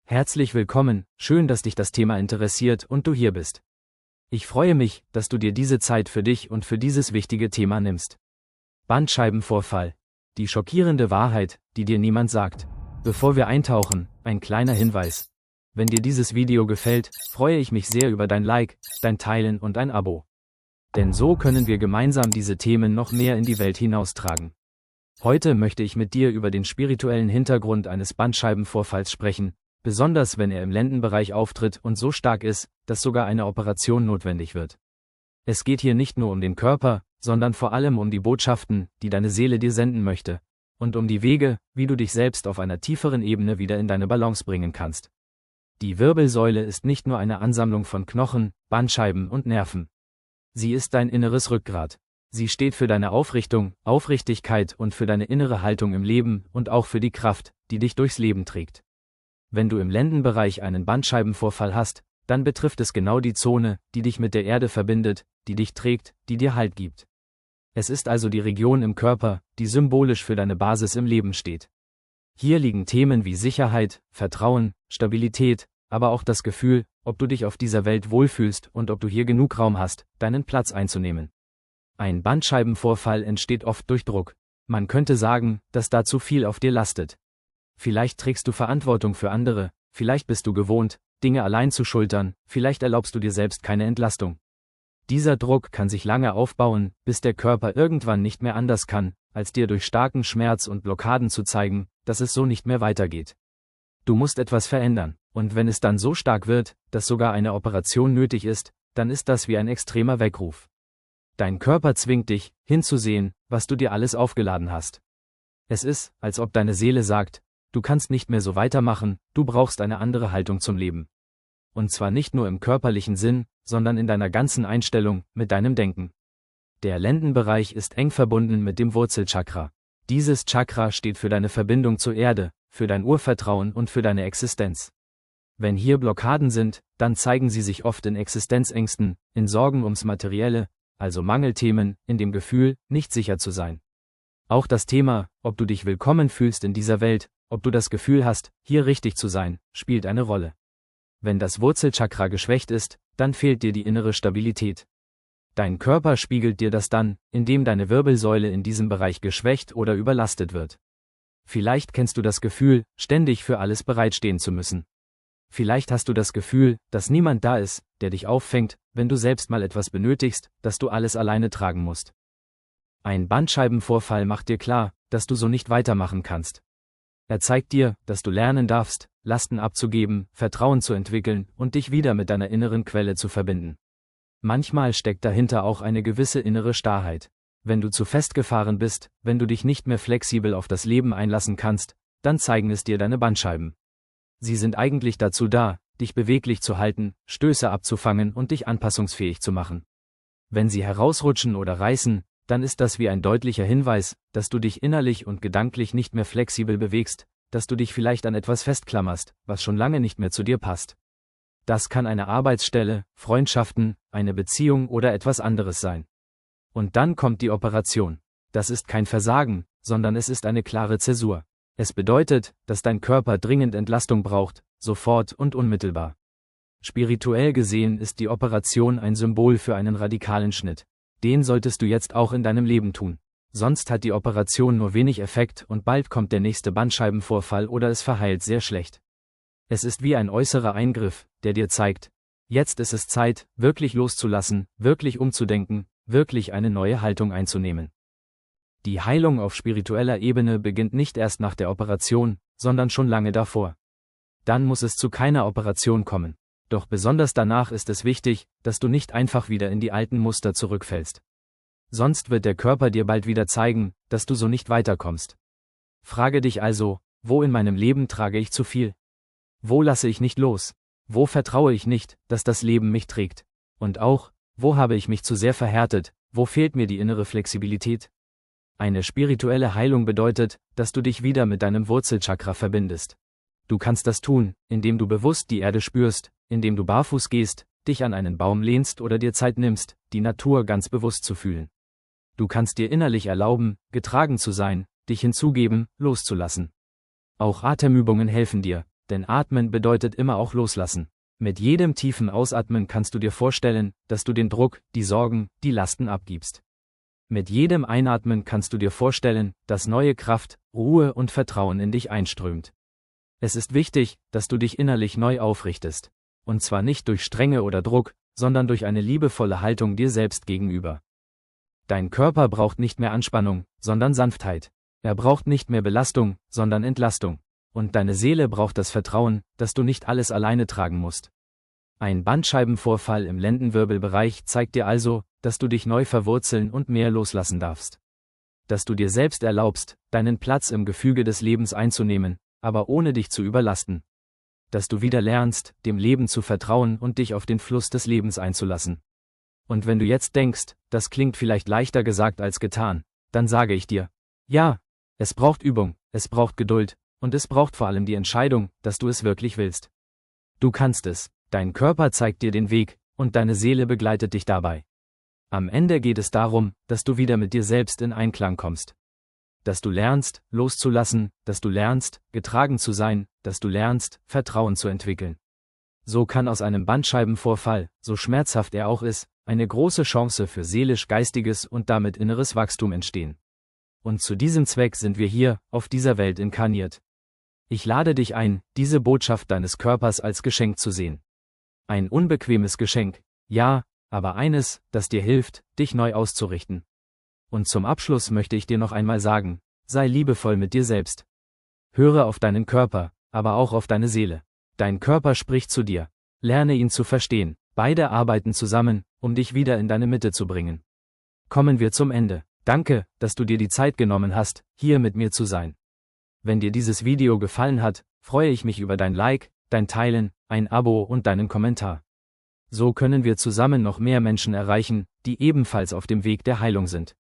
Herzlich willkommen, schön, dass dich das Thema interessiert und du hier bist. Ich freue mich, dass du dir diese Zeit für dich und für dieses wichtige Thema nimmst. Bandscheibenvorfall. Die schockierende Wahrheit, die dir niemand sagt. Bevor wir eintauchen, ein kleiner Hinweis. Wenn dir dieses Video gefällt, freue ich mich sehr über dein Like, dein Teilen und ein Abo. Denn so können wir gemeinsam diese Themen noch mehr in die Welt hinaustragen. Heute möchte ich mit dir über den spirituellen Hintergrund eines Bandscheibenvorfalls sprechen, besonders wenn er im Lendenbereich auftritt und so stark ist, dass sogar eine Operation notwendig wird. Es geht hier nicht nur um den Körper, sondern vor allem um die Botschaften, die deine Seele dir senden möchte, und um die Wege, wie du dich selbst auf einer tieferen Ebene wieder in deine Balance bringen kannst. Die Wirbelsäule ist nicht nur eine Ansammlung von Knochen, Bandscheiben und Nerven. Sie ist dein inneres Rückgrat. Sie steht für deine Aufrichtung, Aufrichtigkeit und für deine innere Haltung im Leben und auch für die Kraft, die dich durchs Leben trägt. Wenn du im Lendenbereich einen Bandscheibenvorfall hast, dann betrifft es genau die Zone, die dich mit der Erde verbindet, die dich trägt, die dir Halt gibt. Es ist also die Region im Körper, die symbolisch für deine Basis im Leben steht. Hier liegen Themen wie Sicherheit, Vertrauen, Stabilität, aber auch das Gefühl, ob du dich auf dieser Welt wohlfühlst und ob du hier genug Raum hast, deinen Platz einzunehmen. Ein Bandscheibenvorfall entsteht oft durch Druck. Man könnte sagen, dass da zu viel auf dir lastet. Vielleicht trägst du Verantwortung für andere, vielleicht bist du gewohnt, Dinge allein zu schultern, vielleicht erlaubst du dir selbst keine Entlastung. Dieser Druck kann sich lange aufbauen, bis der Körper irgendwann nicht mehr anders kann, als dir durch starken Schmerz und Blockaden zu zeigen, dass es so nicht mehr weitergeht. Du musst etwas verändern, und wenn es dann so stark wird, dass sogar eine Operation nötig ist, dann ist das wie ein extremer Weckruf. Dein Körper zwingt dich, hinzusehen, was du dir alles aufgeladen hast. Es ist, als ob deine Seele sagt, du kannst nicht mehr so weitermachen, du brauchst eine andere Haltung zum Leben. Und zwar nicht nur im körperlichen Sinn, sondern in deiner ganzen Einstellung, mit deinem Denken. Der Lendenbereich ist eng verbunden mit dem Wurzelchakra. Dieses Chakra steht für deine Verbindung zur Erde, für dein Urvertrauen und für deine Existenz. Wenn hier Blockaden sind, dann zeigen sie sich oft in Existenzängsten, in Sorgen ums Materielle, also Mangelthemen, in dem Gefühl, nicht sicher zu sein. Auch das Thema, ob du dich willkommen fühlst in dieser Welt, ob du das Gefühl hast, hier richtig zu sein, spielt eine Rolle. Wenn das Wurzelchakra geschwächt ist, dann fehlt dir die innere Stabilität. Dein Körper spiegelt dir das dann, indem deine Wirbelsäule in diesem Bereich geschwächt oder überlastet wird. Vielleicht kennst du das Gefühl, ständig für alles bereitstehen zu müssen. Vielleicht hast du das Gefühl, dass niemand da ist, der dich auffängt, wenn du selbst mal etwas benötigst, dass du alles alleine tragen musst. Ein Bandscheibenvorfall macht dir klar, dass du so nicht weitermachen kannst. Er zeigt dir, dass du lernen darfst, Lasten abzugeben, Vertrauen zu entwickeln und dich wieder mit deiner inneren Quelle zu verbinden. Manchmal steckt dahinter auch eine gewisse innere Starrheit. Wenn du zu festgefahren bist, wenn du dich nicht mehr flexibel auf das Leben einlassen kannst, dann zeigen es dir deine Bandscheiben. Sie sind eigentlich dazu da, dich beweglich zu halten, Stöße abzufangen und dich anpassungsfähig zu machen. Wenn sie herausrutschen oder reißen, dann ist das wie ein deutlicher Hinweis, dass du dich innerlich und gedanklich nicht mehr flexibel bewegst, dass du dich vielleicht an etwas festklammerst, was schon lange nicht mehr zu dir passt. Das kann eine Arbeitsstelle, Freundschaften, eine Beziehung oder etwas anderes sein. Und dann kommt die Operation. Das ist kein Versagen, sondern es ist eine klare Zäsur. Es bedeutet, dass dein Körper dringend Entlastung braucht, sofort und unmittelbar. Spirituell gesehen ist die Operation ein Symbol für einen radikalen Schnitt. Den solltest du jetzt auch in deinem Leben tun. Sonst hat die Operation nur wenig Effekt und bald kommt der nächste Bandscheibenvorfall oder es verheilt sehr schlecht. Es ist wie ein äußerer Eingriff, der dir zeigt, jetzt ist es Zeit, wirklich loszulassen, wirklich umzudenken, wirklich eine neue Haltung einzunehmen. Die Heilung auf spiritueller Ebene beginnt nicht erst nach der Operation, sondern schon lange davor. Dann muss es zu keiner Operation kommen. Doch besonders danach ist es wichtig, dass du nicht einfach wieder in die alten Muster zurückfällst. Sonst wird der Körper dir bald wieder zeigen, dass du so nicht weiterkommst. Frage dich also, wo in meinem Leben trage ich zu viel? Wo lasse ich nicht los? Wo vertraue ich nicht, dass das Leben mich trägt? Und auch, wo habe ich mich zu sehr verhärtet, wo fehlt mir die innere Flexibilität? Eine spirituelle Heilung bedeutet, dass du dich wieder mit deinem Wurzelchakra verbindest. Du kannst das tun, indem du bewusst die Erde spürst, indem du barfuß gehst, dich an einen Baum lehnst oder dir Zeit nimmst, die Natur ganz bewusst zu fühlen. Du kannst dir innerlich erlauben, getragen zu sein, dich hinzugeben, loszulassen. Auch Atemübungen helfen dir, Denn Atmen bedeutet immer auch loslassen. Mit jedem tiefen Ausatmen kannst du dir vorstellen, dass du den Druck, die Sorgen, die Lasten abgibst. Mit jedem Einatmen kannst du dir vorstellen, dass neue Kraft, Ruhe und Vertrauen in dich einströmt. Es ist wichtig, dass du dich innerlich neu aufrichtest. Und zwar nicht durch Strenge oder Druck, sondern durch eine liebevolle Haltung dir selbst gegenüber. Dein Körper braucht nicht mehr Anspannung, sondern Sanftheit. Er braucht nicht mehr Belastung, sondern Entlastung. Und deine Seele braucht das Vertrauen, dass du nicht alles alleine tragen musst. Ein Bandscheibenvorfall im Lendenwirbelbereich zeigt dir also, dass du dich neu verwurzeln und mehr loslassen darfst. Dass du dir selbst erlaubst, deinen Platz im Gefüge des Lebens einzunehmen, aber ohne dich zu überlasten. Dass du wieder lernst, dem Leben zu vertrauen und dich auf den Fluss des Lebens einzulassen. Und wenn du jetzt denkst, das klingt vielleicht leichter gesagt als getan, dann sage ich dir, ja, es braucht Übung, es braucht Geduld, und es braucht vor allem die Entscheidung, dass du es wirklich willst. Du kannst es, dein Körper zeigt dir den Weg, und deine Seele begleitet dich dabei. Am Ende geht es darum, dass du wieder mit dir selbst in Einklang kommst. Dass du lernst, loszulassen, dass du lernst, getragen zu sein, dass du lernst, Vertrauen zu entwickeln. So kann aus einem Bandscheibenvorfall, so schmerzhaft er auch ist, eine große Chance für seelisch-geistiges und damit inneres Wachstum entstehen. Und zu diesem Zweck sind wir hier, auf dieser Welt inkarniert. Ich lade dich ein, diese Botschaft deines Körpers als Geschenk zu sehen. Ein unbequemes Geschenk, ja, aber eines, das dir hilft, dich neu auszurichten. Und zum Abschluss möchte ich dir noch einmal sagen, sei liebevoll mit dir selbst. Höre auf deinen Körper, aber auch auf deine Seele. Dein Körper spricht zu dir. Lerne ihn zu verstehen. Beide arbeiten zusammen, um dich wieder in deine Mitte zu bringen. Kommen wir zum Ende. Danke, dass du dir die Zeit genommen hast, hier mit mir zu sein. Wenn dir dieses Video gefallen hat, freue ich mich über dein Like, dein Teilen, ein Abo und deinen Kommentar. So können wir zusammen noch mehr Menschen erreichen, die ebenfalls auf dem Weg der Heilung sind.